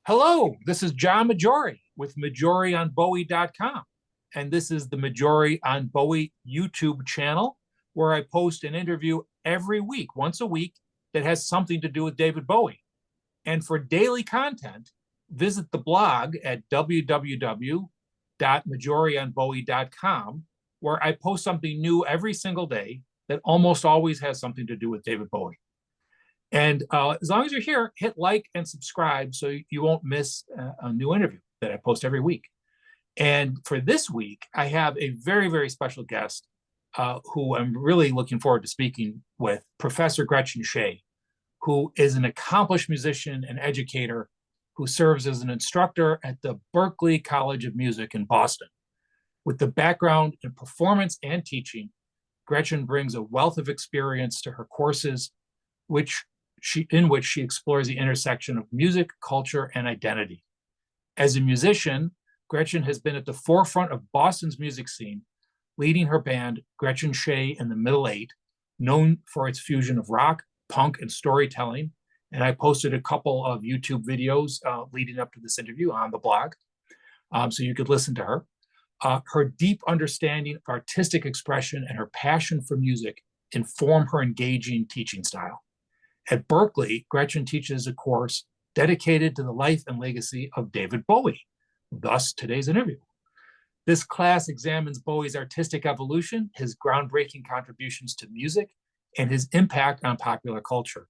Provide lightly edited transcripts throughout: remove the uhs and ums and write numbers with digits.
Hello, this is John Majori with MajoriOnBowie.com. And this is the Majori on Bowie YouTube channel, where I post an interview every week, once a week, that has something to do with David Bowie. And for daily content, visit the blog at www.majorionbowie.com, where I post something new every single day that almost always has something to do with David Bowie. And as long as you're here, hit like and subscribe so you won't miss a new interview that I post every week. And for this week, I have a very, very special guest who I'm really looking forward to speaking with, Professor Gretchen Shae, who is an accomplished musician and educator who serves as an instructor at the Berklee College of Music in Boston. With the background in performance and teaching, Gretchen brings a wealth of experience to her courses, in which she explores the intersection of music, culture, and identity. As a musician, Gretchen has been at the forefront of Boston's music scene, leading her band, Gretchen Shae and the Middle Eight, known for its fusion of rock, punk, and storytelling. And I posted a couple of YouTube videos leading up to this interview on the blog, so you could listen to her. Her deep understanding of artistic expression and her passion for music inform her engaging teaching style. At Berklee, Gretchen teaches a course dedicated to the life and legacy of David Bowie, thus today's interview. This class examines Bowie's artistic evolution, his groundbreaking contributions to music, and his impact on popular culture.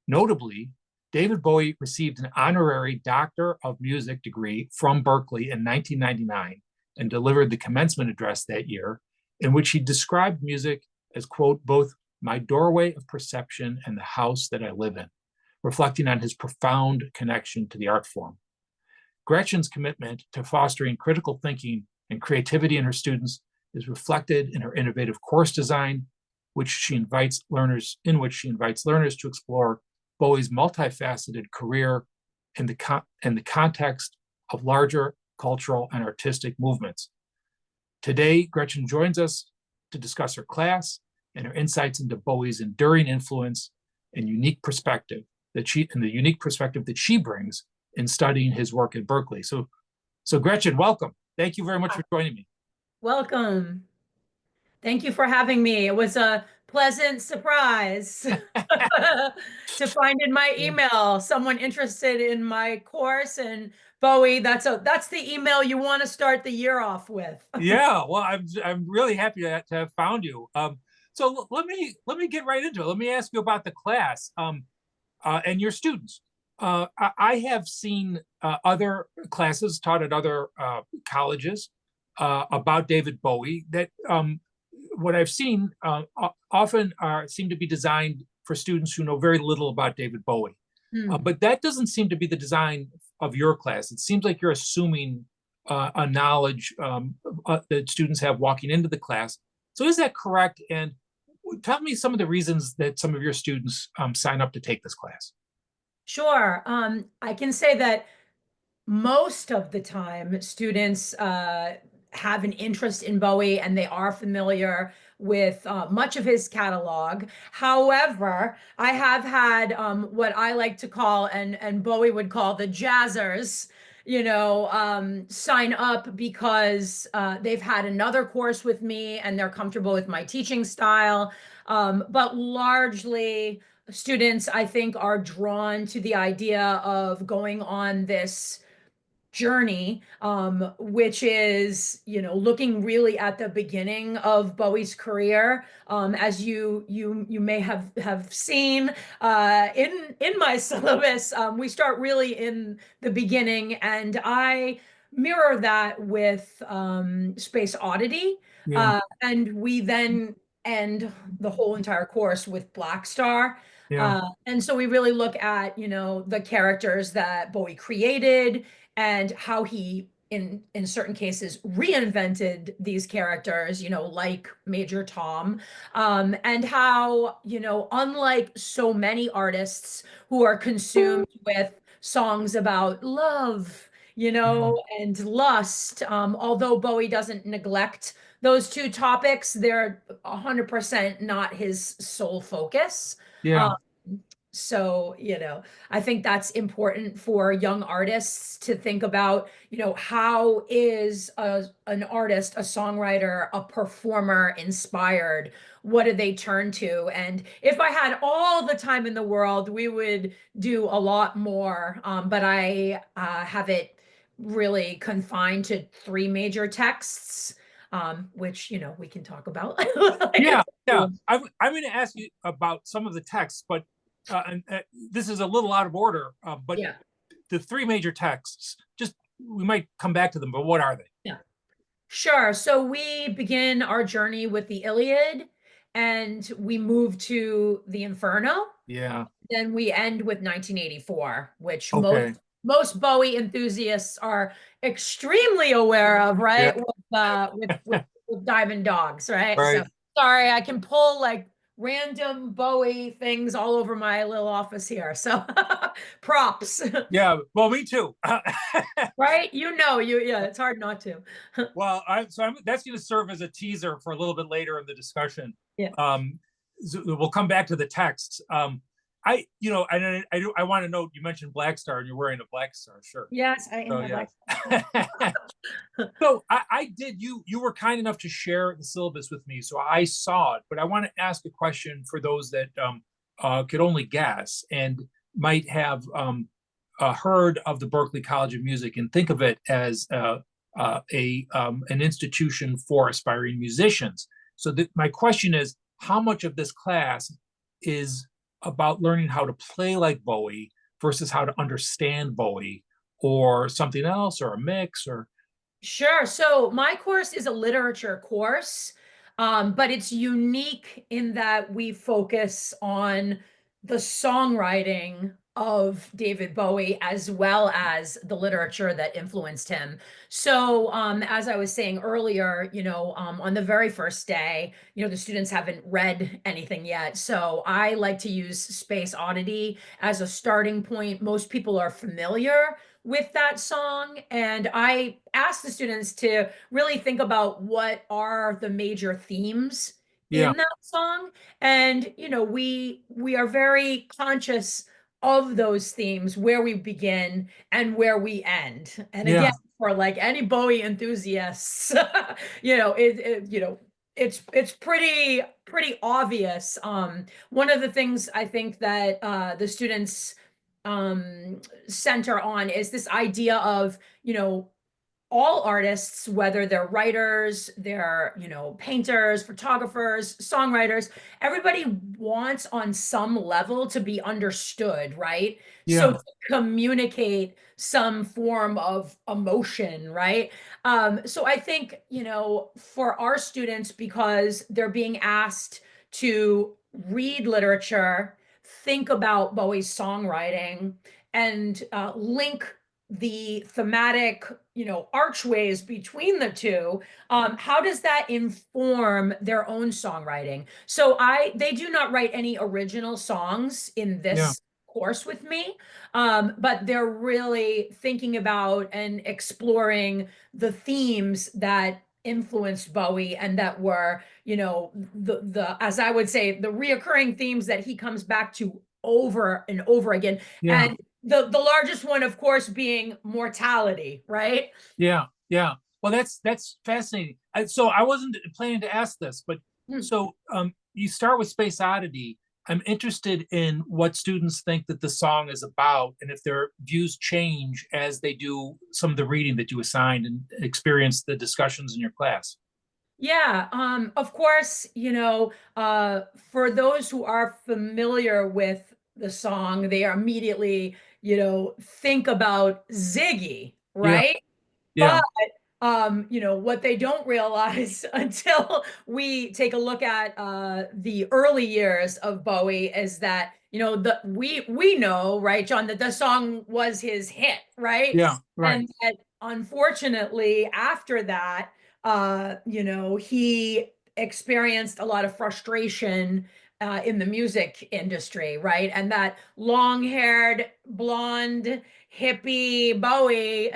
Notably, David Bowie received an honorary Doctor of Music degree from Berklee in 1999 and delivered the commencement address that year, in which he described music as, quote, both my doorway of perception and the house that I live in, reflecting on his profound connection to the art form. Gretchen's commitment to fostering critical thinking and creativity in her students is reflected in her innovative course design, in which she invites learners to explore Bowie's multifaceted career in the context of larger cultural and artistic movements. Today, Gretchen joins us to discuss her class and her insights into Bowie's enduring influence and unique perspective that she brings in studying his work at Berklee. So Gretchen, welcome. Thank you very much for joining me. Welcome. Thank you for having me. It was a pleasant surprise to find in my email someone interested in my course, and Bowie, that's the email you want to start the year off with. Yeah, well, I'm really happy to have found you. So let me get right into it. Let me ask you about the class and your students. I have seen other classes taught at other colleges about David Bowie that what I've seen often seem to be designed for students who know very little about David Bowie. But that doesn't seem to be the design of your class. It seems like you're assuming a knowledge that students have walking into the class. So is that correct? And tell me some of the reasons that some of your students sign up to take this class. Sure. I can say that most of the time students have an interest in Bowie and they are familiar with much of his catalog. However, I have had what I like to call, and Bowie would call, the jazzers, sign up because they've had another course with me and they're comfortable with my teaching style. But largely, students, I think, are drawn to the idea of going on this journey, which is, looking really at the beginning of Bowie's career. As you may have seen in my syllabus, we start really in the beginning, and I mirror that with Space Oddity, Yeah, and we then end the whole entire course with Black Star. yeah, And so we really look at, the characters that Bowie created and how he in certain cases reinvented these characters, like Major Tom, and how, unlike so many artists who are consumed with songs about love, yeah, and lust, although Bowie doesn't neglect those two topics, they're 100% not his sole focus. yeah. Um, So, I think that's important for young artists to think about, how is an artist, a songwriter, a performer inspired? What do they turn to? And if I had all the time in the world, we would do a lot more. But I have it really confined to three major texts, which, we can talk about. Yeah, yeah. I'm going to ask you about some of the texts, but this is a little out of order. But Yeah. the three major texts, just we might come back to them, but what are they? Yeah. Sure. So we begin our journey with the Iliad and we move to the Inferno. Yeah. Then we end with 1984, which Okay. most Bowie enthusiasts are extremely aware of, Yeah. right? With Diamond Dogs, right? So Right. sorry, I can pull like random Bowie things all over my little office here. So props, Yeah. Well, me too. right? Yeah, it's hard not to. Well, that's going to serve as a teaser for a little bit later in the discussion. Yeah. So we'll come back to the texts. I want to note you mentioned Black Star, and you're wearing a Black Star shirt. Yes, I am So a yeah. black. So I did. You were kind enough to share the syllabus with me, so I saw it. But I want to ask a question for those that could only guess and might have heard of the Berklee College of Music and think of it as an institution for aspiring musicians. So my question is, how much of this class is about learning how to play like Bowie versus how to understand Bowie, or something else, or a mix, or Sure. So my course is a literature course, but it's unique in that we focus on the songwriting of David Bowie as well as the literature that influenced him. So, as I was saying earlier, on the very first day, the students haven't read anything yet. So I like to use Space Oddity as a starting point. Most people are familiar with that song. And I asked the students to really think about what are the major themes yeah, in that song. And, we are very conscious of those themes, where we begin and where we end. And yeah, again, for like any Bowie enthusiasts, it's pretty obvious. One of the things I think that the students center on is this idea of, all artists, whether they're writers, they're, painters, photographers, songwriters, everybody wants on some level to be understood, right? So yeah, to communicate some form of emotion, right? So I think, for our students, because they're being asked to read literature, think about Bowie's songwriting, and link the thematic, archways between the two. How does that inform their own songwriting? So they do not write any original songs in yeah, this course with me, but they're really thinking about and exploring the themes that influenced Bowie and that were, the as I would say, the reoccurring themes that he comes back to over and over again. yeah, And the largest one, of course, being mortality, right? yeah, yeah. Well, that's fascinating. So I wasn't planning to ask this, but Hmm. so you start with Space Oddity. I'm interested in what students think that the song is about, and if their views change as they do some of the reading that you assigned and experience the discussions in your class. Yeah, of course, for those who are familiar with the song, they are immediately, think about Ziggy, Yeah, right? yeah, But what they don't realize until we take a look at the early years of Bowie is that, we know, right, John, that the song was his hit, right? yeah, right. And that unfortunately after that, he experienced a lot of frustration in the music industry, right? And that long-haired, blonde, hippie Bowie,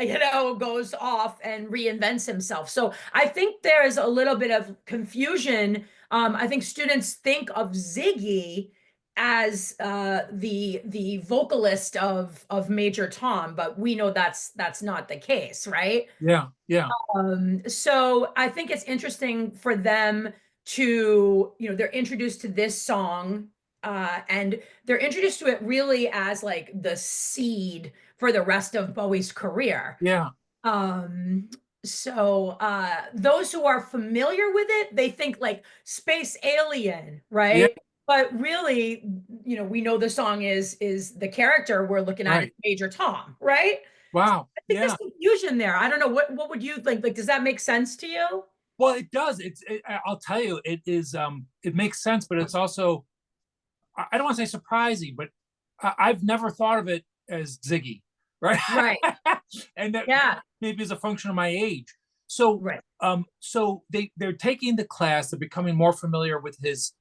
goes off and reinvents himself. So I think there is a little bit of confusion. I think students think of Ziggy as the vocalist of Major Tom, but we know that's not the case, right? Yeah, yeah, So I think it's interesting for them to, they're introduced to this song, and they're introduced to it really as like the seed for the rest of Bowie's career. yeah, Um, so those who are familiar with it, they think like space alien, yeah, right? But really, we know the song is the character we're looking at is right. Major Tom, right? Wow. I think there's Yeah. confusion there. I don't know what would you think? Like, does that make sense to you? Well, it does. I'll tell you, it is, it makes sense, but it's also, I don't want to say surprising, but I've never thought of it as Ziggy, right? Right. And that Yeah. maybe is a function of my age. So, Right. so they're taking the class, they're becoming more familiar with his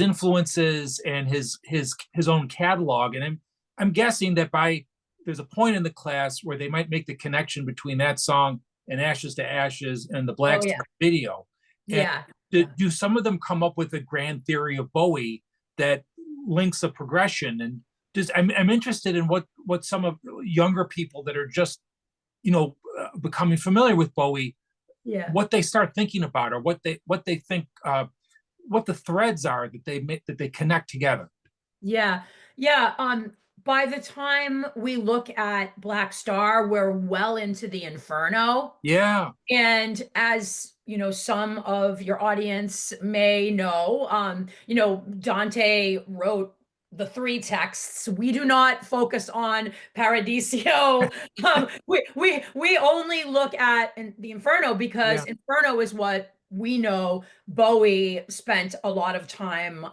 influences and his own catalog. And I'm guessing that by there's a point in the class where they might make the connection between that song and Ashes to Ashes and the Black Oh yeah. Star video. And Yeah. do, Yeah. do some of them come up with a grand theory of Bowie that links a progression? And just I'm interested in what some of younger people that are just becoming familiar with Bowie, Yeah. what they start thinking about, or what they think, what the threads are that they make, that they connect together. Yeah. Yeah. By the time we look at Black Star, we're well into the Inferno. Yeah, And as some of your audience may know, Dante wrote the three texts. We do not focus on Paradiso. We only look at the Inferno because yeah, Inferno is what we know Bowie spent a lot of time,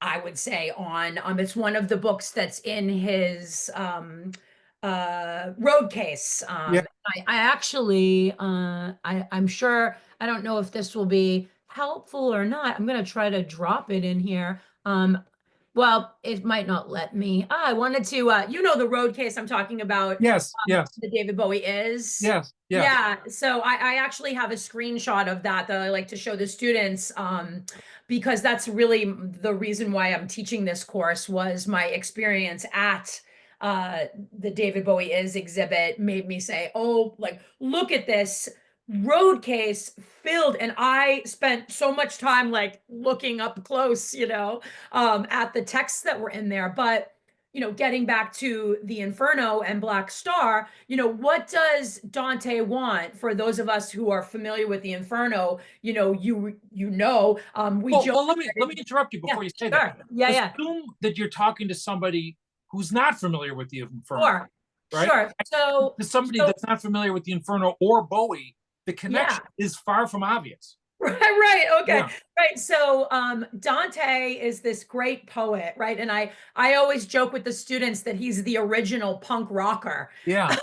I would say, on. It's one of the books that's in his road case. yeah. I actually I'm sure, I don't know if this will be helpful or not. I'm gonna try to drop it in here. Well, it might not let me. I wanted to the road case I'm talking about, Yes, yes, that David Bowie is. yes, yes. Yeah, so I actually have a screenshot of that I like to show the students, because that's really the reason why I'm teaching this course. Was my experience at the David Bowie is exhibit made me say, oh, like, look at this road case filled. And I spent so much time like looking up close, at the texts that were in there. But getting back to the Inferno and Black Star, what does Dante want? For those of us who are familiar with the Inferno, we Well, joke. let me interrupt you Yeah, before you say that. sure. Yeah, yeah. Assume that you're talking to somebody who's not familiar with the Inferno, Sure. right? Sure. So, To somebody that's not familiar with the Inferno or Bowie, the yeah. connection is far from obvious. Right, right. Okay. Yeah, Right. So Dante is this great poet, right? And I always joke with the students that he's the original punk rocker. yeah,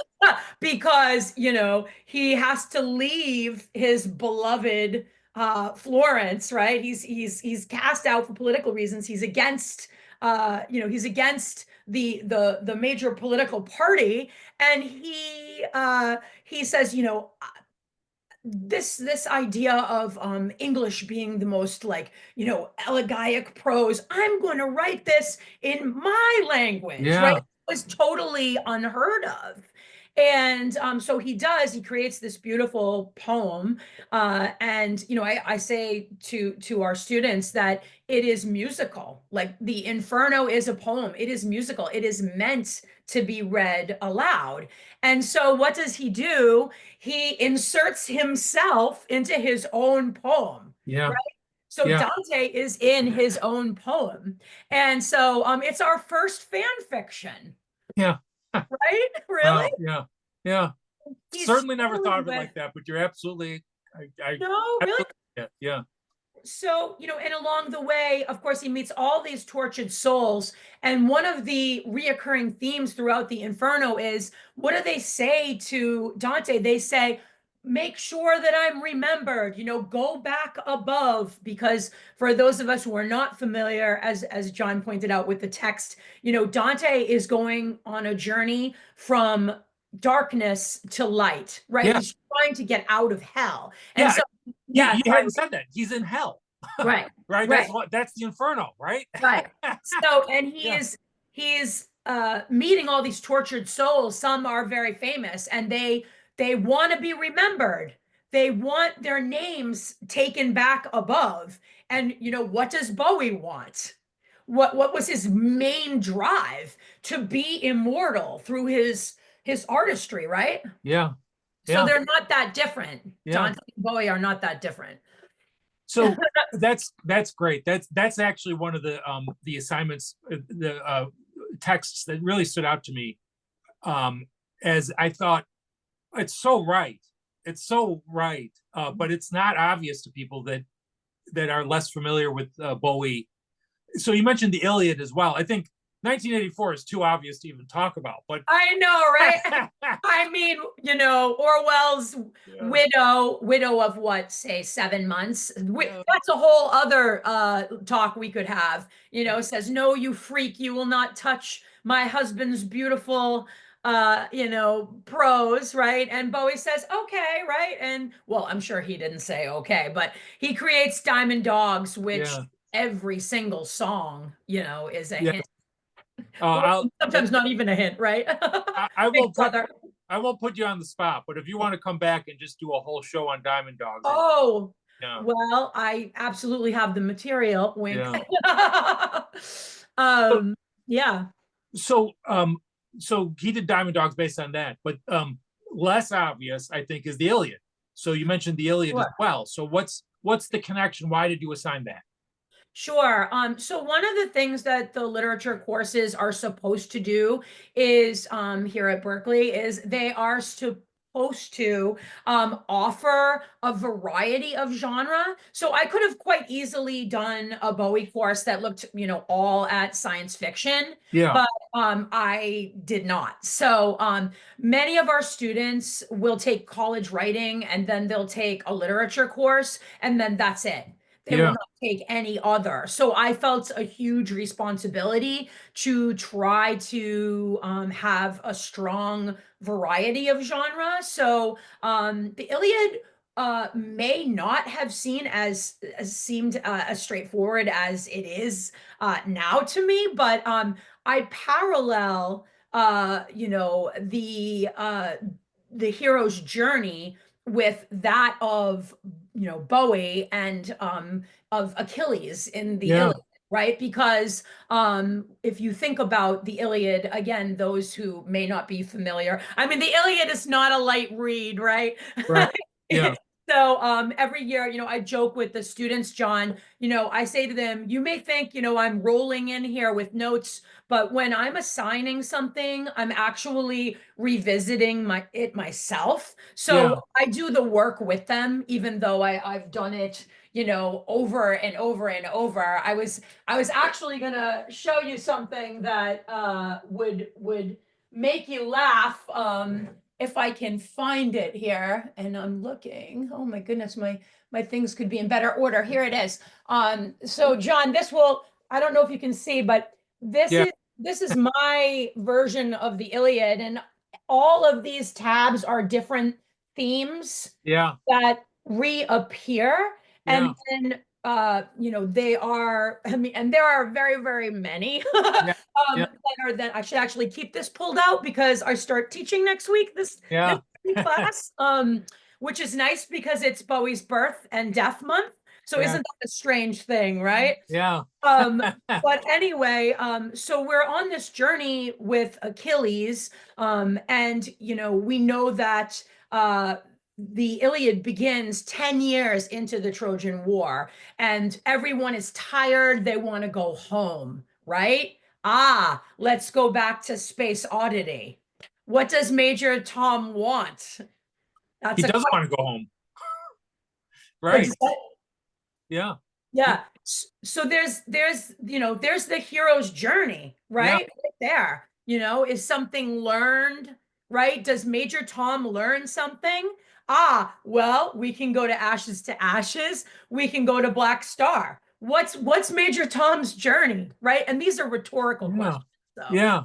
Because, he has to leave his beloved Florence, right? He's cast out for political reasons. He's against he's against the major political party, and he says, this idea of English being the most, like, elegiac prose, I'm going to write this in my language, right? yeah, It was totally unheard of. And so he creates this beautiful poem, and I say to our students that it is musical. Like, the Inferno is a poem, it is musical, it is meant to be read aloud. And so what does he do? He inserts himself into his own poem, yeah, right? So yeah, Dante is in his own poem. And so it's our first fan fiction, yeah. right? Really? Wow, yeah, yeah. He's Certainly never struggling thought of it with, like that, but you're absolutely, I no, really? absolutely, yeah, yeah, So, and along the way, of course, he meets all these tortured souls. And one of the reoccurring themes throughout the Inferno is, what do they say to Dante? They say, make sure that I'm remembered, go back above. Because for those of us who are not familiar, as John pointed out with the text, Dante is going on a journey from darkness to light, right? yeah, He's trying to get out of hell. And yeah. so, You, yeah, you sorry. hadn't said that. He's in hell. Right, right? right. That's the Inferno, right? Right. So, and Yeah, he is meeting all these tortured souls. Some are very famous and they want to be remembered. They want their names taken back above. And what does Bowie want? What was his main drive? To be immortal through his artistry, right? yeah, So yeah, they're not that different. yeah. Dante and Bowie are not that different. So that's great. That's actually one of the assignments, the texts that really stood out to me. As I thought, it's so right. It's so right. But it's not obvious to people that are less familiar with Bowie. So you mentioned the Iliad as well. I think 1984 is too obvious to even talk about, but I know, right? I mean, Orwell's yeah, widow of what, say 7 months. yeah, That's a whole other talk we could have. Says, "No, you freak, you will not touch my husband's beautiful prose," right? And Bowie says, "Okay," right? And well, I'm sure he didn't say okay, but he creates Diamond Dogs, which yeah, every single song, is a yeah. hint. Or I'll sometimes not even a hint, right? I Big won't put brother. I won't put you on the spot, but if you want to come back and just do a whole show on Diamond Dogs, Oh, yeah, well, I absolutely have the material. Wink. yeah. So um, yeah, so um so he did Diamond Dogs based on that, but less obvious, I think, is the Iliad. So you mentioned the Iliad as sure. well. So what's the connection? Why did you assign that? Sure. So one of the things that the literature courses are supposed to do is here at Berklee is they are supposed to offer a variety of genre. So I could have quite easily done a Bowie course that looked, all at science fiction, Yeah, but I did not. So many of our students will take college writing and then they'll take a literature course and then that's it. They will yeah, not take any other. So I felt a huge responsibility to try to have a strong variety of genre. So the Iliad may not have seen as seemed as straightforward as it is now to me, but I parallel the hero's journey with that of Bowie and of Achilles in the yeah, Iliad, right? Because if you think about the Iliad, again, those who may not be familiar, I mean, the Iliad is not a light read, right? right. Yeah, So every year, I joke with the students, John, I say to them, you may think, I'm rolling in here with notes, but when I'm assigning something, I'm actually revisiting it myself. So yeah. I do the work with them, even though I've done it, over and over and over. I was actually gonna show you something that would make you laugh. If I can find it here, and I'm looking. Oh my goodness, my things could be in better order. Here it is. So John, I don't know if you can see, but this Yeah, is this is my version of the Iliad, and all of these tabs are different themes yeah, that reappear. yeah, And then they are, I mean, and there are very, very many yeah, yeah, that I should actually keep this pulled out because I start teaching next week, this yeah, class, which is nice because it's Bowie's birth and death month. So yeah, isn't that a strange thing, right? yeah, Um, but anyway, so we're on this journey with Achilles, and we know that the Iliad begins 10 years into the Trojan War, and everyone is tired, they want to go home, right? Ah, let's go back to Space Oddity. What does Major Tom want? he That's a doesn't question. want to go home, right? Yeah, he, Yeah. So there's the hero's journey, yeah, right? Right there. Is something learned, right? Does Major Tom learn something? Ah, well, we can go to ashes to ashes. We can go to Black Star. What's Major Tom's journey, right? And these are rhetorical yeah, questions, so yeah.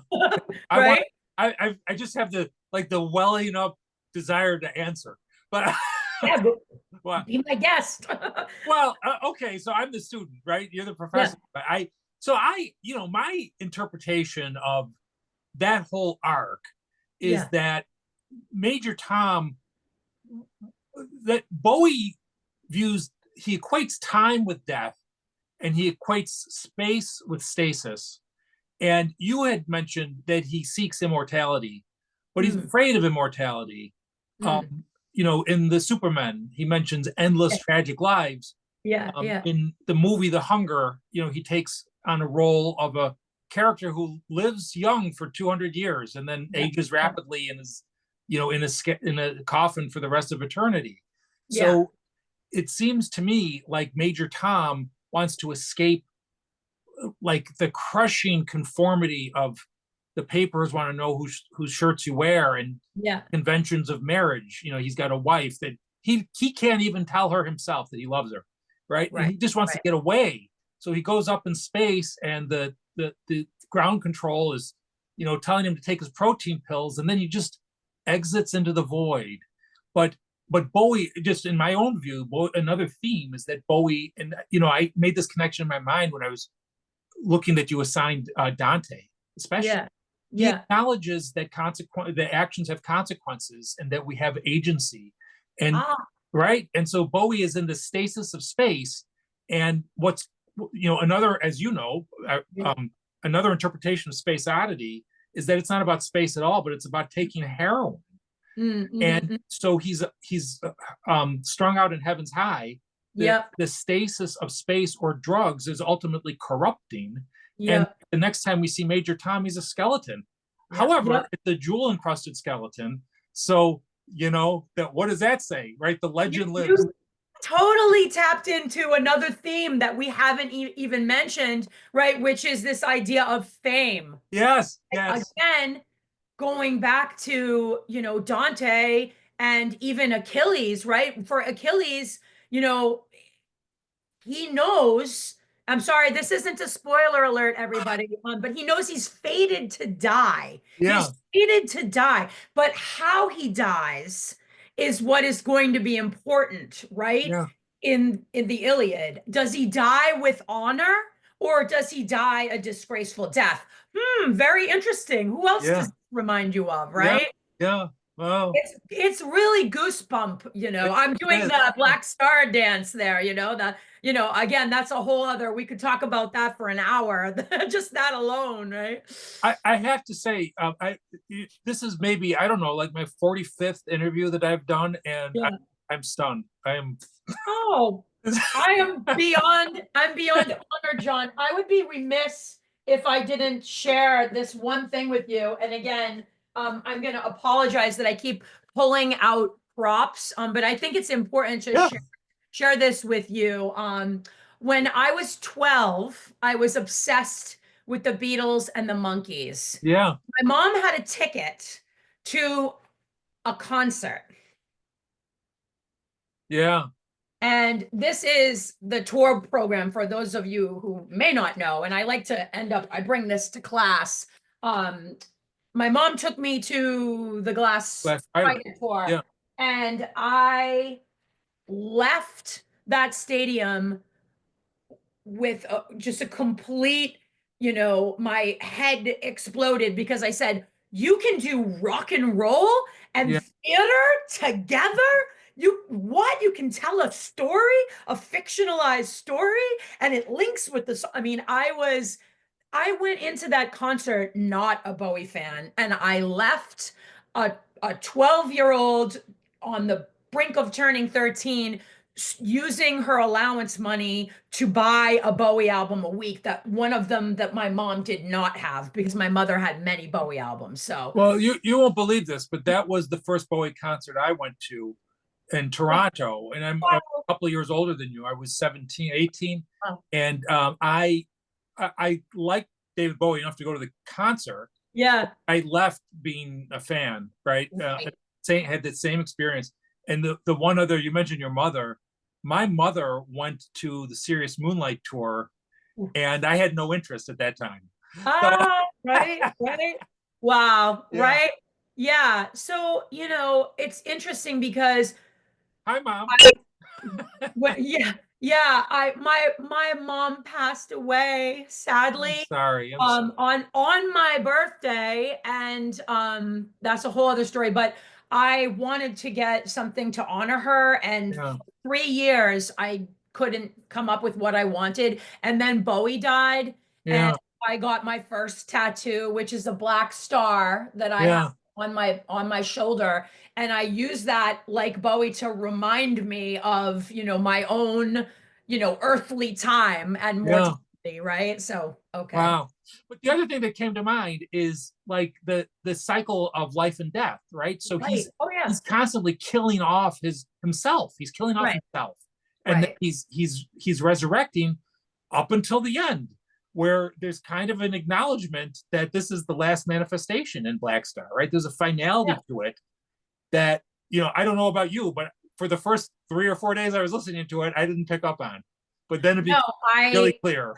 I want. right? I just have the welling up desire to answer, but Yeah, Well, be my guest. okay. So I'm the student, right? You're the Yeah, professor. My interpretation of that whole arc is yeah, that Major Tom, that Bowie views, he equates time with death and he equates space with stasis. And you had mentioned that he seeks immortality, but he's mm, afraid of immortality. mm, In the Superman, he mentions yeah, endless tragic lives. yeah, yeah, In the movie The Hunger, he takes on a role of a character who lives young for 200 years and then yeah, ages yeah, rapidly and is, in a coffin for the rest of eternity. yeah. So it seems to me like Major Tom wants to escape like the crushing conformity of the papers want to know whose shirts you wear and Yeah. conventions of marriage. He's got a wife that he can't even tell her himself that he loves her, right? And Right, he just wants to right. get away. So he goes up in space, and the ground control is, telling him to take his protein pills, and then he just exits into the void. But but Bowie, just in my own view, another theme is that Bowie, and I made this connection in my mind when I was looking that you assigned Dante, especially. Yeah, He yeah. acknowledges that the actions have consequences and that we have agency, and Ah, right. And so Bowie is in the stasis of space, and what's another, as yeah. another interpretation of space oddity is that it's not about space at all, but it's about taking heroin. Mm, And mm. so he's strung out in heaven's high. Yep, The stasis of space or drugs is ultimately corrupting. And yep, the next time we see Major Tom, he's a skeleton. yep, However, yep. it's a jewel encrusted skeleton. So, that what does that say, right? The legend lives. You totally tapped into another theme that we haven't even mentioned, right? Which is this idea of fame. Yes, yes. Again, going back to, Dante and even Achilles, right? For Achilles, you know, he knows, I'm sorry, this isn't a spoiler alert, everybody, but he knows he's fated to die. Yeah, He's fated to die, but how he dies is what is going to be important, right? yeah, In the Iliad, does he die with honor or does he die a disgraceful death? Very interesting. Who else does yeah, this remind you of, yeah, right? yeah. Well, It's really goosebump, it I'm doing is. the Black Star dance there, again, that's a whole other, we could talk about that for an hour, just that alone, right? I have to say, this is maybe, I don't know, like my 45th interview that I've done, and Yeah. I'm stunned. I am. Oh, I'm beyond honored, John. I would be remiss if I didn't share this one thing with you. And again, I'm gonna apologize that I keep pulling out props, but I think it's important to Yeah, share this with you. When I was 12, I was obsessed with the Beatles and the Monkees. yeah, My mom had a ticket to a concert. yeah, And this is the tour program for those of you who may not know. And I like to I bring this to class. Um, my mom took me to the Glass Glass Spider. Spider tour, Yeah, and I left that stadium with just a complete, my head exploded because I said, you can do rock and roll and yeah, theater together? You can tell a story, a fictionalized story, and it links with the, I mean, I went into that concert not a Bowie fan, and I left a 12-year-old on the brink of turning 13 using her allowance money to buy a Bowie album a week, that one of them that my mom did not have because my mother had many Bowie albums. So, well, you won't believe this, but that was the first Bowie concert I went to in Toronto, and I'm a wow. couple of years older than you. I was 17, 18, Wow. and I liked David Bowie enough to go to the concert. Yeah. I left being a fan, right? Right. Had the same experience. And the one other, you mentioned your mother. My mother went to the Serious Moonlight tour, and I had no interest at that time. So Right, right. Wow, yeah, right? Yeah. So, it's interesting because Hi, Mom. I, yeah, yeah. My mom passed away, I'm sadly, sorry. I'm sorry. on my birthday, and that's a whole other story. But I wanted to get something to honor her, and Yeah, for 3 years I couldn't come up with what I wanted. And then Bowie died, and yeah, I got my first tattoo, which is a black star that I have yeah, on my shoulder. And I use that, like Bowie, to remind me of, my own, earthly time and yeah. mortality, right? So, okay. Wow. But the other thing that came to mind is like the cycle of life and death, right? So Right. Oh, yeah. he's constantly killing off himself. He's killing off Right. himself. And then Right. he's resurrecting up until the end, where there's kind of an acknowledgement that this is the last manifestation in Black Star, right? There's a Yeah. finality to it that, I don't know about you, but for the first 3 or 4 days I was listening to it, I didn't pick up on. But then it No, became really I, clear.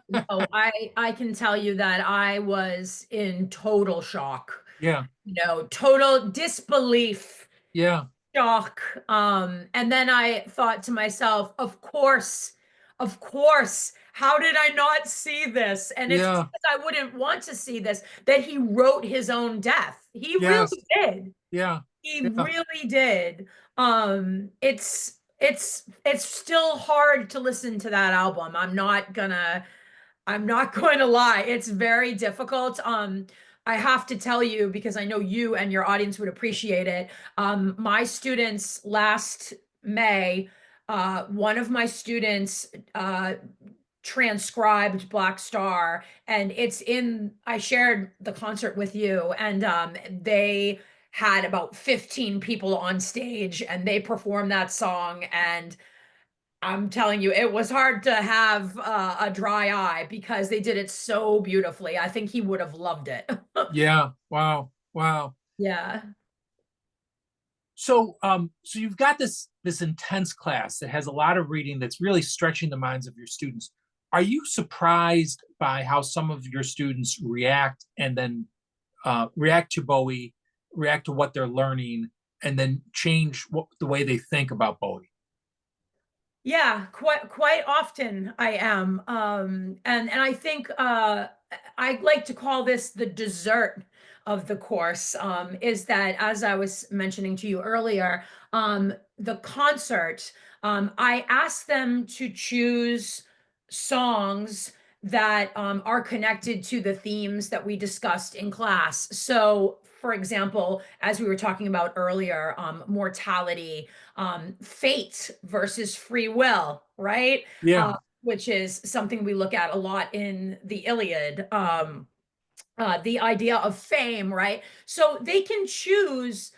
no, I can tell you that I was in total shock, Yeah, total disbelief, yeah, shock. And then I thought to myself, of course, how did I not see this? And it's yeah, because I wouldn't want to see this, that he wrote his own death. He yes, really did. yeah, He yeah, really did. It's still hard to listen to that album. I'm not going to lie. It's very difficult. I have to tell you, because I know you and your audience would appreciate it. My students last May, one of my students transcribed Black Star, and I shared the concert with you, and they had about 15 people on stage and they performed that song. And I'm telling you, it was hard to have a dry eye because they did it so beautifully. I think he would have loved it. yeah. Wow, wow. Yeah. So you've got this intense class that has a lot of reading that's really stretching the minds of your students. Are you surprised by how some of your students react and then react to Bowie, react to what they're learning, and then change the way they think about Bowie? Yeah, quite often I am. And I think I like to call this the dessert of the course, is that, as I was mentioning to you earlier, the concert, I asked them to choose songs that are connected to the themes that we discussed in class. So, for example, as we were talking about earlier, mortality, fate versus free will, right? Yeah, Which is something we look at a lot in the Iliad. The idea of fame, right? So they can choose,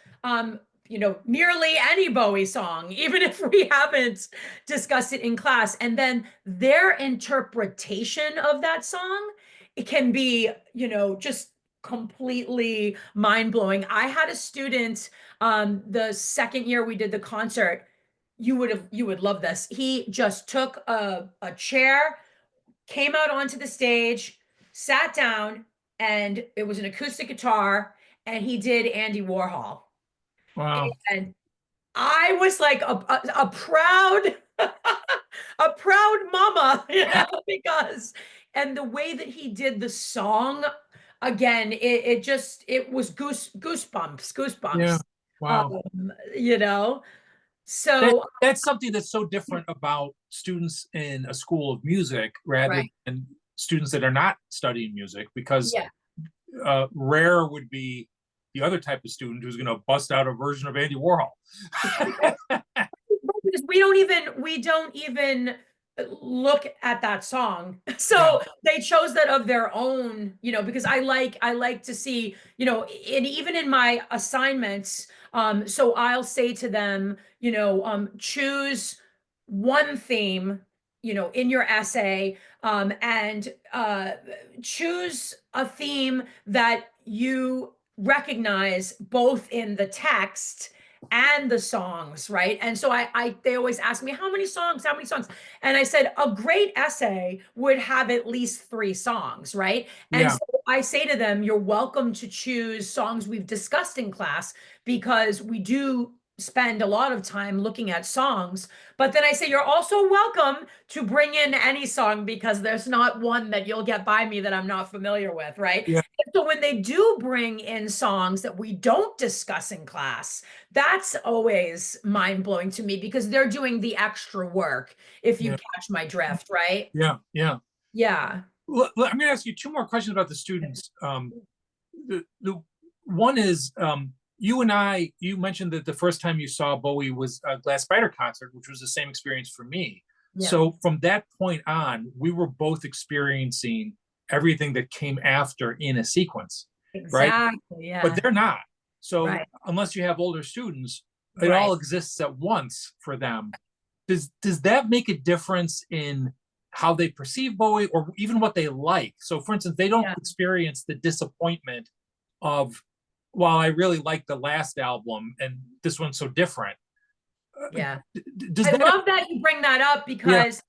nearly any Bowie song, even if we haven't discussed it in class. And then their interpretation of that song, it can be, just completely mind blowing. I had a student, the second year we did the concert. You would love this. He just took a chair, came out onto the stage, sat down, and it was an acoustic guitar, and he did Andy Warhol. wow, And I was like a proud a proud mama, because and the way that he did the song, again, it was yeah, goosebumps. wow. You know. That So that's something that's so different about students in a school of music rather right. than students that are not studying music, because Yeah. rare would be the other type of student who's going to bust out a version of Andy Warhol. Because we don't even look at that song. Yeah, So they chose that of their own, because I like to see, and even in my assignments, so I'll say to them, choose one theme, in your essay, and choose a theme that you recognize both in the text and the songs, right? And so they always ask me, how many songs, how many songs? And I said, a great essay would have at least 3 songs, right? And yeah, so I say to them, you're welcome to choose songs we've discussed in class, because we do spend a lot of time looking at songs, but then I say you're also welcome to bring in any song because there's not one that you'll get by me that I'm not familiar with, right? Yeah, And so when they do bring in songs that we don't discuss in class, that's always mind-blowing to me because they're doing the extra work, if you yeah, catch my drift, right? yeah, yeah. Yeah. I'm going to ask you two more questions about the students. The one is, you and I, you mentioned that the first time you saw Bowie was a Glass Spider concert, which was the same experience for me. Yeah. So from that point on, we were both experiencing everything that came after in a sequence, right? Exactly. But Yeah. they're not. So Right. unless you have older students, it Right. all exists at once for them. Does that make a difference in how they perceive Bowie or even what they like? So for instance, they don't Yeah. experience the disappointment of, well, I really like the last album and this one's so different. Yeah. Does I that? love that you bring that up Yeah, because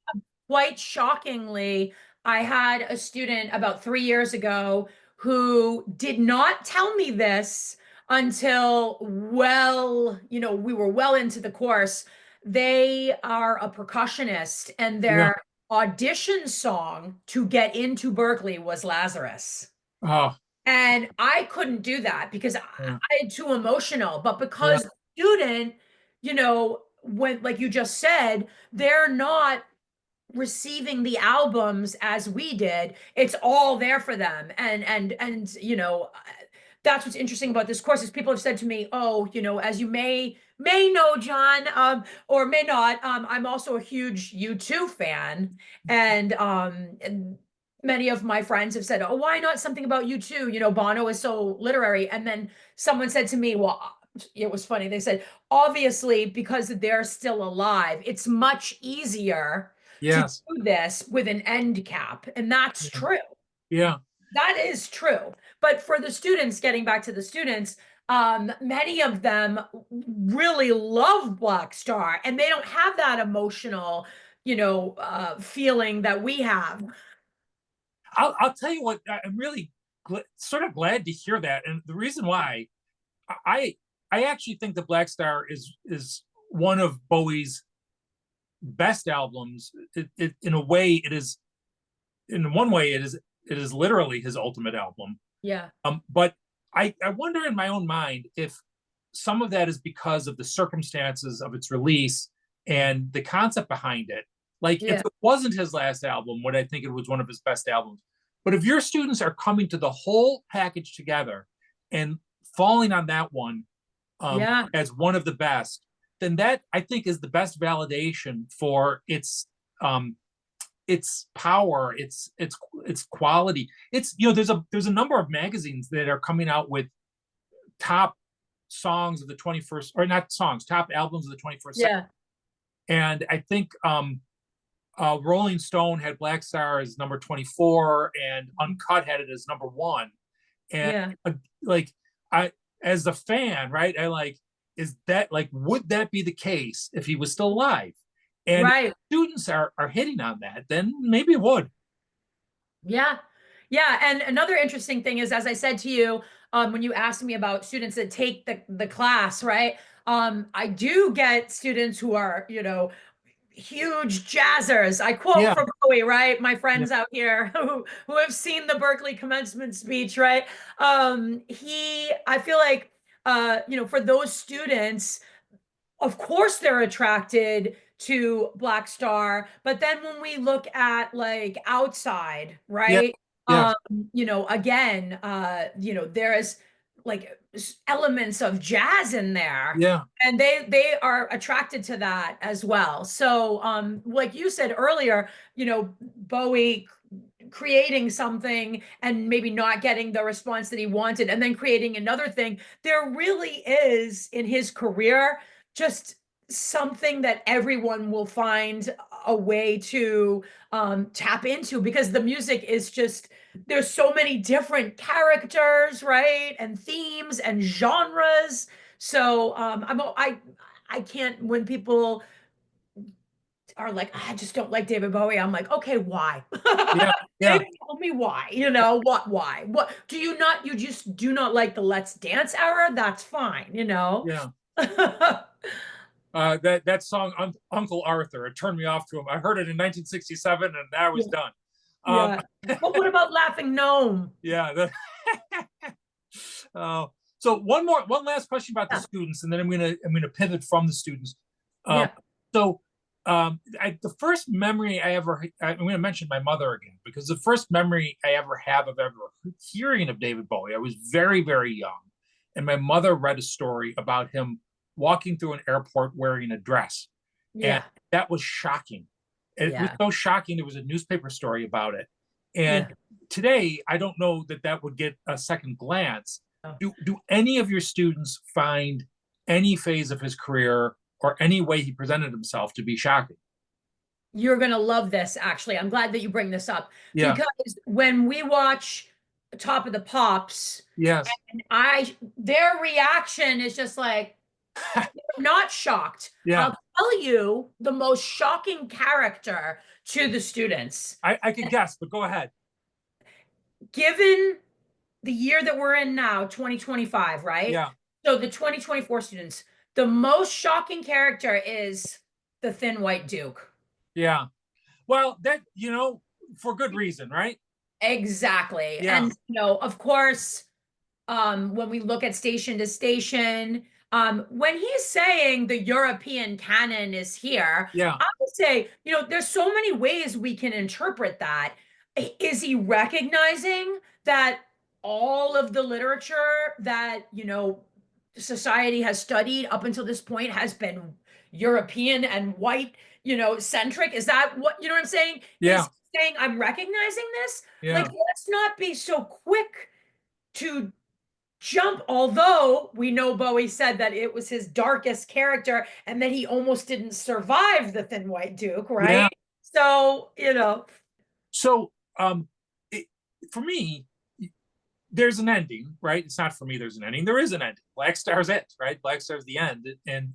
quite shockingly, I had a student about 3 years ago who did not tell me this until we were well into the course. They are a percussionist, and yeah. their audition song to get into Berklee was Lazarus. Oh, And I couldn't do that because yeah, I too emotional. But yeah, because the student, when, like you just said, they're not receiving the albums as we did, it's all there for them. And that's what's interesting about this course is people have said to me, oh, as you may know, John, or may not, I'm also a huge U2 fan. And many of my friends have said, oh, why not something about U2? Bono is so literary. And then someone said to me, well, it was funny. They said, obviously, because they're still alive, it's much easier to yes, do this with an end cap. And that's yeah, true. yeah. That is true. But for the students, getting back to the students, many of them really love Black Star and they don't have that emotional, feeling that we have. I'll tell you what, I'm really sort of glad to hear that. And the reason why I I actually think the Black Star is one of Bowie's best albums. In a way, it is, in one way, it is literally his ultimate album. Yeah. But I wonder in my own mind if some of that is because of the circumstances of its release and the concept behind it. Like if Yeah. it wasn't his last album, would I think it was one of his best albums? But if your students are coming to the whole package together and falling on that one, Yeah. as one of the best, then that I think is the best validation for its power, its quality. It's, there's a number of magazines that are coming out with top songs of the 21st, or not songs, top albums of the 21st century. Yeah. And I think Rolling Stone had Black Star as number 24 and Uncut had it as number 1. And Yeah. like, I, as a fan, right, I like, is that, like, would that be the case if he was still alive? And if Right. students are hitting on that, then maybe it would. Yeah. Yeah. And another interesting thing is, as I said to you, when you asked me about students that take the class, right? I do get students who are, huge jazzers. I quote Yeah, from Bowie, right? My yeah, friends out here who have seen the Berklee commencement speech, right? I feel like, for those students, of course they're attracted to Black Star, but then when we look at like outside, yeah, right? yeah, Um, again, there's like elements of jazz in there, yeah, and they are attracted to that as well. So, like you said earlier, Bowie creating something and maybe not getting the response that he wanted and then creating another thing, there really is in his career just something that everyone will find a way to tap into because the music is just there's so many different characters, right, and themes and genres. So I can't, when people are like, I just don't like David Bowie. I'm like, okay, why? yeah, yeah, Maybe tell me why. Why? What do you just do not like the Let's Dance era? That's fine. yeah. That song Uncle Arthur, it turned me off to him. I heard it in 1967 and I was Yeah. done. Um, Yeah. But what about Laughing Gnome? yeah. Uh, so one last question about the Yeah. students, and then I'm gonna pivot from the students. Um, Yeah. so the first memory I'm going to mention my mother again, because the first memory I ever have of ever hearing of David Bowie, I was very, very young. And my mother read a story about him walking through an airport wearing a dress. And Yeah. that was shocking. It was Yeah. so shocking. There was a newspaper story about it. And Yeah. today, I don't know that that would get a second glance. Oh. Do any of your students find any phase of his career or any way he presented himself to be shocking? You're gonna love this, actually. I'm glad that you bring this up Yeah. because when we watch Top of the Pops, Yes. and their reaction is just like, they're not shocked. Yeah. I'll tell you the most shocking character to the students. I could guess, but go ahead. Given the year that we're in now, 2025, right? Yeah. So the 2024 students, the most shocking character is the Thin White Duke. Yeah. Well, for good reason, right? Exactly. Yeah. And of course, when we look at Station to Station, when he's saying the European canon is here, Yeah. I would say, there's so many ways we can interpret that. Is he recognizing that all of the literature that, society has studied up until this point has been European and white, centric? Is that what I'm saying? Is Yeah. he saying, I'm recognizing this? Like, Yeah. let's not be so quick to jump, although we know Bowie said that it was his darkest character and that he almost didn't survive the Thin White Duke, Yeah. right? So, So, it, for me, there's an ending, right? It's not for me. There's an ending. There is an ending. Black Star's it, right? Black Star's the end. And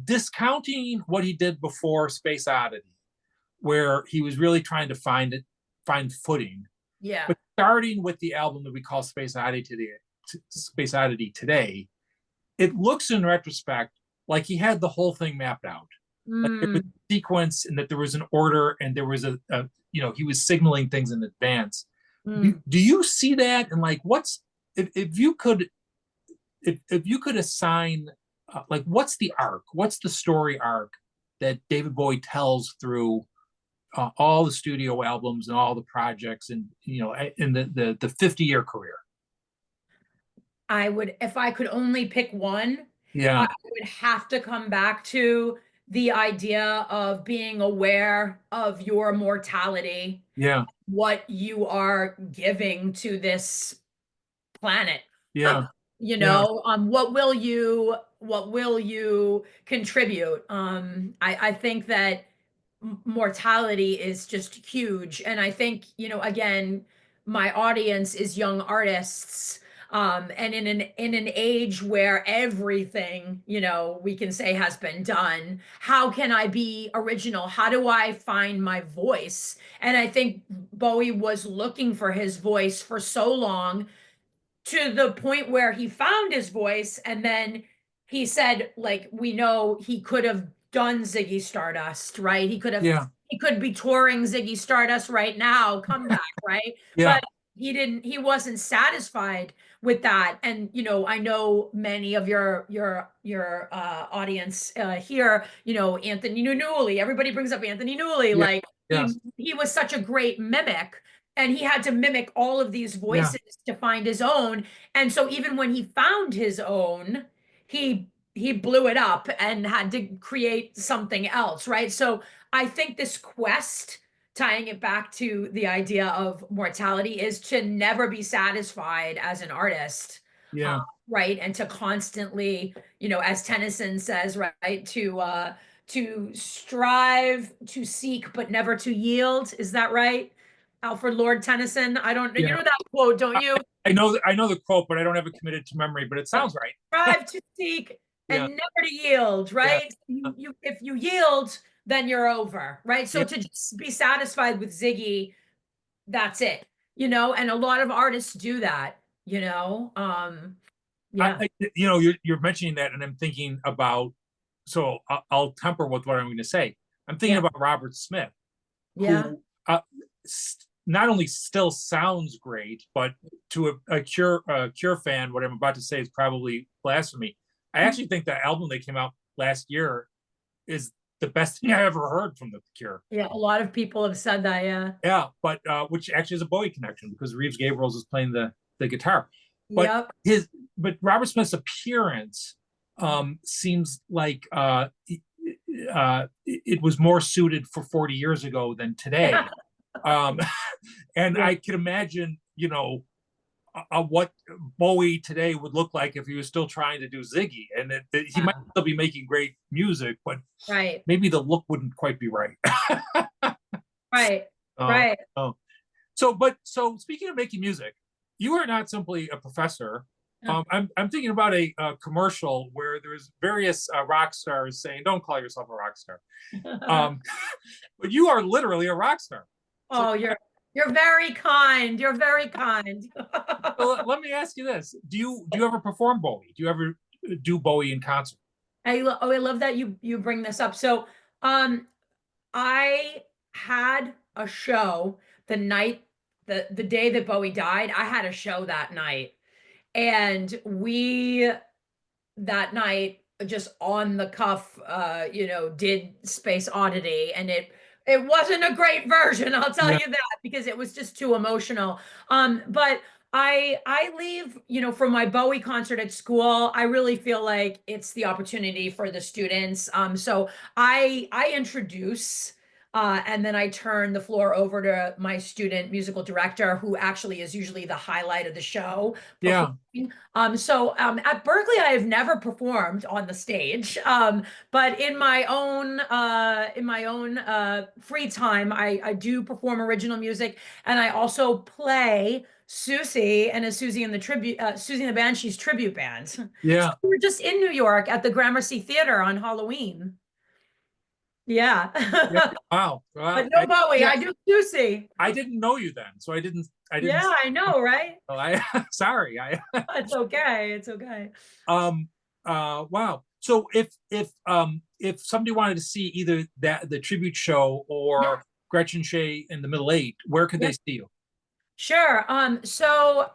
discounting what he did before Space Oddity, where he was really trying to find footing, yeah. but starting with the album that we call Space Oddity today, it looks in retrospect like he had the whole thing mapped out. Like there was Mm, a sequence and that there was an order and there was he was signaling things in advance. mm. Do you see that? And like, if you could, if you could assign, like, what's the arc? What's the story arc that David Bowie tells through all the studio albums and all the projects and, in the 50-year career? I would, if I could only pick one, I Yeah. would have to come back to the idea of being aware of your mortality, Yeah. what you are giving to this planet. Yeah. Yeah. What will you contribute? I think that mortality is just huge. And I think, again, my audience is young artists. And in an age where everything, we can say has been done, how can I be original? How do I find my voice? And I think Bowie was looking for his voice for so long, to the point where he found his voice, and then he said, like, we know he could have done Ziggy Stardust, right? Yeah. He could be touring Ziggy Stardust right now, come back, right? Yeah. But he wasn't satisfied with that. And I know many of your audience here, Anthony Newley, everybody brings up Anthony Newley, Yeah. like Yes. he was such a great mimic, and he had to mimic all of these Yeah. voices to find his own. And so even when he found his own, he blew it up and had to create something else, right? So I think this quest, tying it back to the idea of mortality, is to never be satisfied as an artist. uh, Yeah. right, and to constantly, as Tennyson says, right, to strive, to seek, but never to yield. Is that right? Alfred Lord Tennyson. I don't know. You Yeah. know that quote, don't I, you? I know the quote, but I don't have it committed to memory, but it Yeah. sounds right. Strive to seek Yeah. and never to yield, Yeah. right? If you yield, then you're over, right? So Yeah. to just be satisfied with Ziggy, that's it, and a lot of artists do that, Yeah. You're mentioning that, and I'm thinking about. So I'll temper with what I'm going to say. I'm thinking Yeah. about Robert Smith, Yeah. who not only still sounds great, but to a Cure fan, what I'm about to say is probably blasphemy. I actually think the album that came out last year is the best thing I ever heard from the Cure. Yeah. A lot of people have said that. Yeah. Yeah, but which actually is a Bowie connection because Reeves Gabriels is playing the guitar. But Yep. Robert Smith's appearance seems like it was more suited for 40 years ago than today. Um, and Yeah. I can imagine, what Bowie today would look like if he was still trying to do Ziggy, and he might still be making great music, but Right. maybe the look wouldn't quite be right. Right. uh, Right. oh. So speaking of making music, you are not simply a professor. I'm thinking about a commercial where there's various rock stars saying, "Don't call yourself a rock star," but you are literally a rock star. So, Oh, you're very kind. You're very kind. so let me ask you this: Do you ever perform Bowie? Do you ever do Bowie in concert? I love that you bring this up. So, I had a show the night the day that Bowie died. I had a show that night, and we that night just on the cuff did Space Oddity, and it wasn't a great version, I'll tell Yeah, you that, because it was just too emotional. But I leave, from my Bowie concert at school, I really feel like it's the opportunity for the students. So I introduce and then I turn the floor over to my student musical director, who actually is usually the highlight of the show, yeah, performing. So at Berklee, I have never performed on the stage. But in my own free time, I do perform original music, and I also play Susie and a Susie and the Susie and the Banshees tribute band. So yeah, we were just in New York at the Gramercy Theater on Halloween. Yeah. yeah. Wow, wow. But no Bowie, Yeah, I do Susie. I didn't know you then, so I didn't. Yeah, I know, right? Oh, sorry. It's okay. It's okay. Um, wow. So if somebody wanted to see either the tribute show Yeah. or Gretchen Shae in the Middle Eight, where could Yeah. they see you? Sure. So,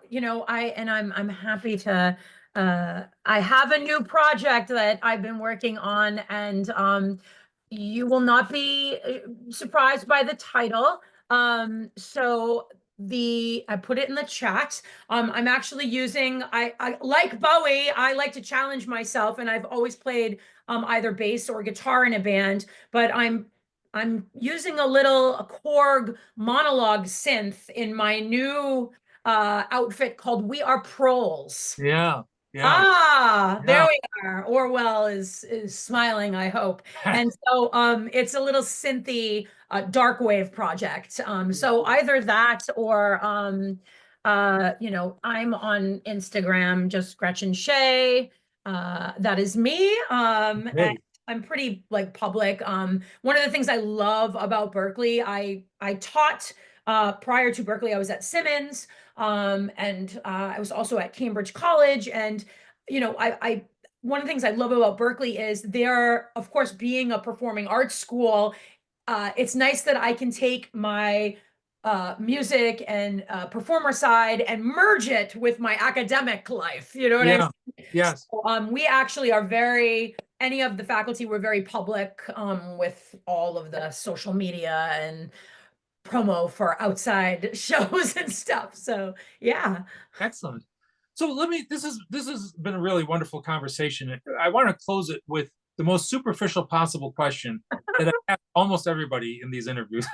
I'm happy to I have a new project that I've been working on, and you will not be surprised by the title. So I put it in the chat. I'm actually using I like Bowie, I like to challenge myself, and I've always played either bass or guitar in a band, but I'm using a little Korg monologue synth in my new outfit called We Are Proles. Yeah, yeah, Ah, there yeah. we are. Orwell is smiling, I hope. And so it's a little synthy dark wave project. So either that or I'm on Instagram, just Gretchen Shae. That is me. And Hey, I'm pretty like public. One of the things I love about Berklee, I taught prior to Berklee, I was at Simmons, and I was also at Cambridge College. And I one of the things I love about Berklee is they're, of course, being a performing arts school. It's nice that I can take my music and performer side and merge it with my academic life. You know what I yeah, mean? yes, So, we actually are any of the faculty were very public with all of the social media and promo for outside shows and stuff. So yeah. excellent. So this has been a really wonderful conversation. I want to close it with the most superficial possible question that I ask almost everybody in these interviews,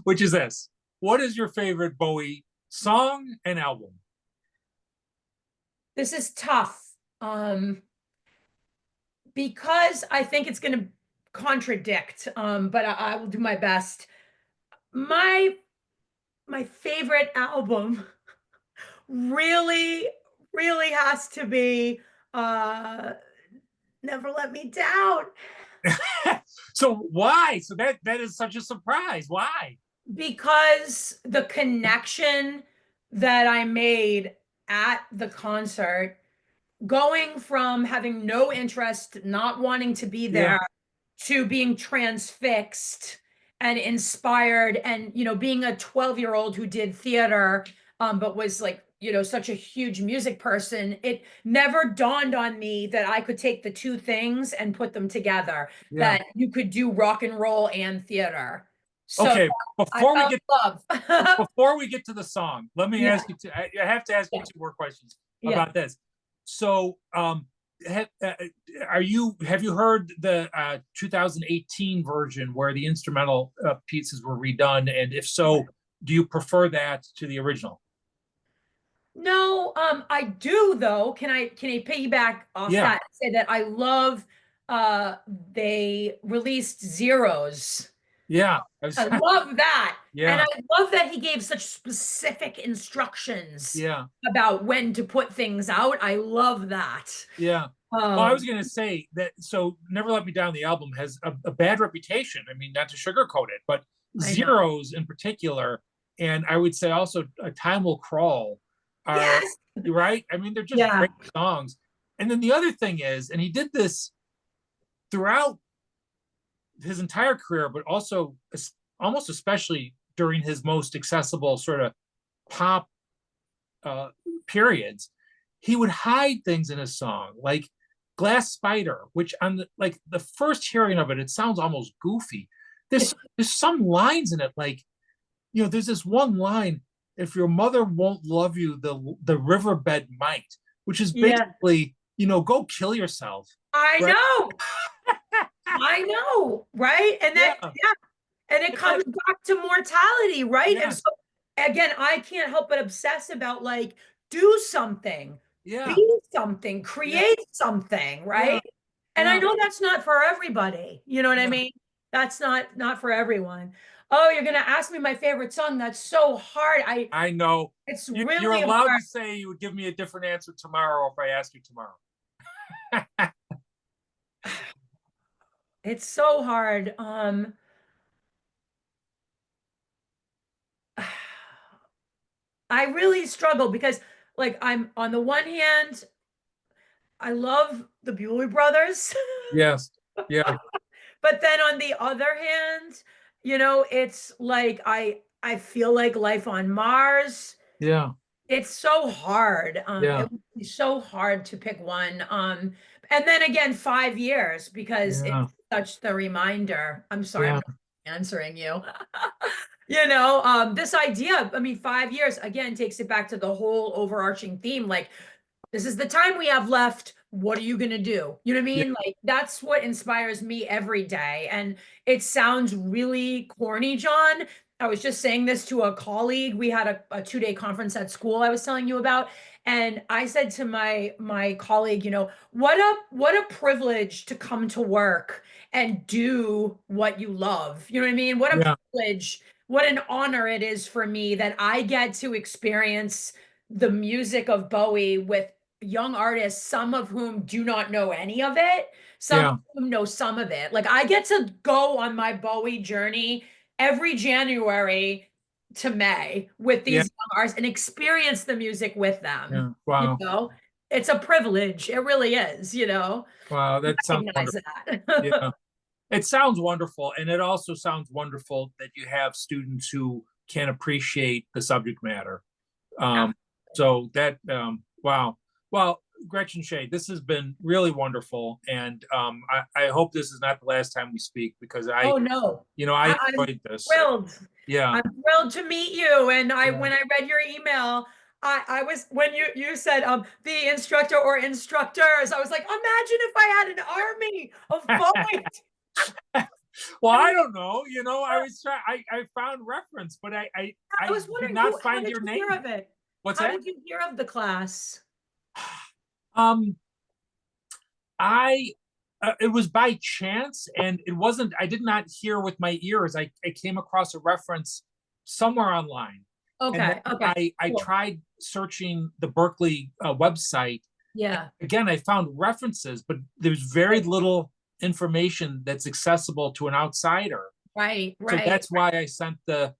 which is this: What is your favorite Bowie song and album? This is tough. Because I think it's going to contradict, but I will do my best. My my favorite album really, really has to be uh Never Let Me Down, So why? So that is such a surprise. Why? because the connection that I made at the concert going from having no interest, not wanting to be Yeah. there, to being transfixed and inspired, and being a 12-year-old who did theater, but was like, such a huge music person. It never dawned on me that I could take the two things and put them together, Yeah. that you could do rock and roll and theater. So Okay. I Before we fell get in love. before we get to the song, let me Yeah, ask you I have to ask you yeah, two more questions yeah. about this. So, have you heard the 2018 version where the instrumental pieces were redone? And if so, do you prefer that to the original? No, I do though. Can I piggyback off Yeah. that and say that I love they released zeros. Yeah. I love that. And Yeah. I love that he gave such specific instructions Yeah. about when to put things out. I love that. Yeah. Well, I was Um, going to say that. So, Never Let Me Down, the album has a bad reputation. I mean, not to sugarcoat it, but I know. Zeros in particular, and I would say also A Time Will Crawl are Yes. right. I mean, they're just Yeah. great songs. And then the other thing is, and he did this throughout his entire career, but also almost especially during his most accessible sort of pop uh, periods, he would hide things in his song, like Glass Spider, which on the first hearing of it, it sounds almost goofy. There's some lines in it, like, there's this one line, if your mother won't love you, the riverbed might, which is Yeah. basically, go kill yourself. I Right? know. I know. Right. And that, Yeah. yeah. And it It's comes like, back to mortality, right? And yeah, so again, I can't help but obsess about like, do something, yeah, be something, yeah, create something, yeah, right? And I yeah, know that's not for everybody. You know what I yeah. mean? That's not for everyone. Oh, you're gonna ask me my favorite song. That's so hard. I know. It's You're really allowed hard. to say you would give me a different answer tomorrow if I ask you tomorrow. It's so hard. I really struggle because like I'm on the one hand, I love the Bewley Brothers. Yes. Yeah. But then on the other hand, it's like I feel like life on Mars. Yeah. It's so hard. Yeah. It would be so hard to pick one. And then again, 5 years because Yeah. it's such the reminder. I'm sorry, I'm Yeah. not answering you. This idea, I mean, 5 years again takes it back to the whole overarching theme. Like, this is the time we have left. What are you going to do? You know what I Yeah. mean? Like, that's what inspires me every day. And it sounds really corny, John. I was just saying this to a colleague. We had a 2-day conference at school I was telling you about. And I said to my colleague, what a privilege to come to work and do what you love. You know what I mean? What a Yeah. privilege, what an honor it is for me that I get to experience the music of Bowie with young artists, some of whom do not know any of it, some of Yeah. whom know some of it. Like I get to go on my Bowie journey every January to May with Yeah. these young artists and experience the music with them. Yeah. You Wow. know, it's a privilege. It really is, Wow. That sounds recognize wonderful. that. Yeah. It sounds wonderful. And it also sounds wonderful that you have students who can appreciate the subject matter. Um, so that, wow. Well, Gretchen Shae, this has been really wonderful. And I hope this is not the last time we speak because Oh no, I I'm enjoyed this. thrilled. Yeah. I'm thrilled to meet you. And Yeah. when I read your email, I was when you said the instructor or instructors, I was like, imagine if I had an army of poets. Well, I I mean, don't know. I was trying. I found reference, but I I was did wondering not how find did your you hear name. of it? What's How that? did you hear of the class? Um, I it was by chance, and it wasn't. I did not hear with my ears. I came across a reference somewhere online, and then Okay, okay, I cool. tried searching the Berklee website. Yeah, Again, I found references, but there's very little information that's accessible to an outsider. right, So right, that's why I sent the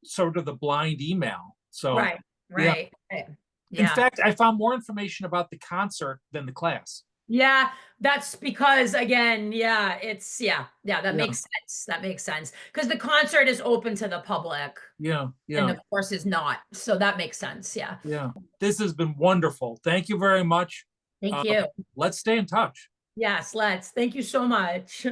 sort of the blind email. So right, yeah, right, right. In Yeah. fact, I found more information about the concert than the class. Yeah, that's because again, yeah, that Yeah, makes sense. That makes sense. Because the concert is open to the public yeah, and yeah, the course is not. So that makes sense. Yeah. yeah. This has been wonderful. Thank you very much. Thank Uh, you. let's stay in touch. Yes, let's. Thank you so much.